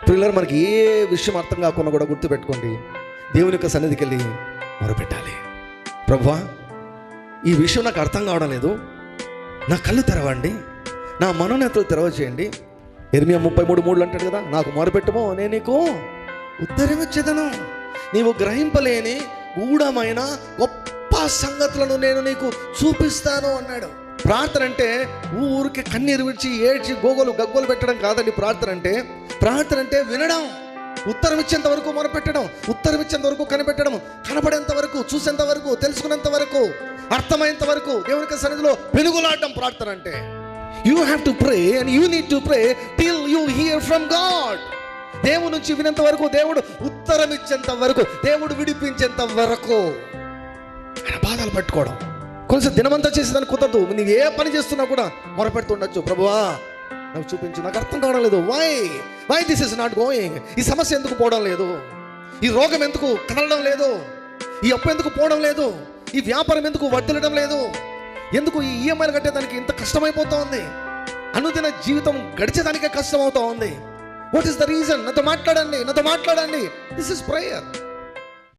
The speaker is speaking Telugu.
పిల్లలు మనకి ఏ విషయం అర్థం కాకుండా కూడా గుర్తుపెట్టుకోండి, దేవుని యొక్క సన్నిధికి వెళ్ళి మొరపెట్టాలి. ప్రభువా, ఈ విషయం నాకు అర్థం కావడం లేదు, నా కళ్ళు తెరవండి, నా మనోనేతలు తెరవచేయండి. ఇర్మియా 33:3 అంటాడు కదా, నాకు మొరపెట్టుమో నేను నీకు ఉత్తరమిచ్చేదను, నీవు గ్రహింపలేని గూఢమైన గొప్ప సంగతులను నేను నీకు చూపిస్తాను అన్నాడు. ప్రార్థన అంటే ఊరికి కన్నీరు విడిచి ఏడ్చి గోగోలు గగ్గోలు పెట్టడం కాదండి. ప్రార్థన అంటే వినడం, ఉత్తరం ఇచ్చేంత వరకు మొరపెట్టడం, ఉత్తరం ఇచ్చేంత వరకు కనిపెట్టడం, కనపడేంత వరకు, చూసేంత వరకు, తెలుసుకునేంత వరకు, అర్థమయ్యేంత వరకు దేవునికి సన్నిధిలో వెలుగులాడడం ప్రార్థన అంటే. You have to pray and you need to pray till you here from God. దేవుడి నుంచి వినేంత వరకు, దేవుడు ఉత్తరం ఇచ్చేంత వరకు, దేవుడు విడిపించేంత వరకు ఆయన బాధలు పట్టుకోవడం. కొంచెం దినమంతా చేసేదానికి కుదరదు. నీవు ఏ పని చేస్తున్నా కూడా మొరపెడుతుండొచ్చు, ప్రభువా నాకు చూపించు, నాకు అర్థం కావడం లేదు, why this is not going, ఈ సమస్య ఎందుకు పోవడం లేదు, ఈ రోగం ఎందుకు కదలడం లేదు, ఈ అప్పు ఎందుకు పోవడం లేదు, ఈ వ్యాపారం ఎందుకు వర్ధిల్లడం లేదు, ఎందుకు ఈ ఈఎంఐలు కట్టేదానికి ఇంత కష్టమైపోతూ ఉంది, అనుదిన జీవితం గడిచేదానికే కష్టం అవుతూ ఉంది. What is the reason? నాతో మాట్లాడండి. This is prayer.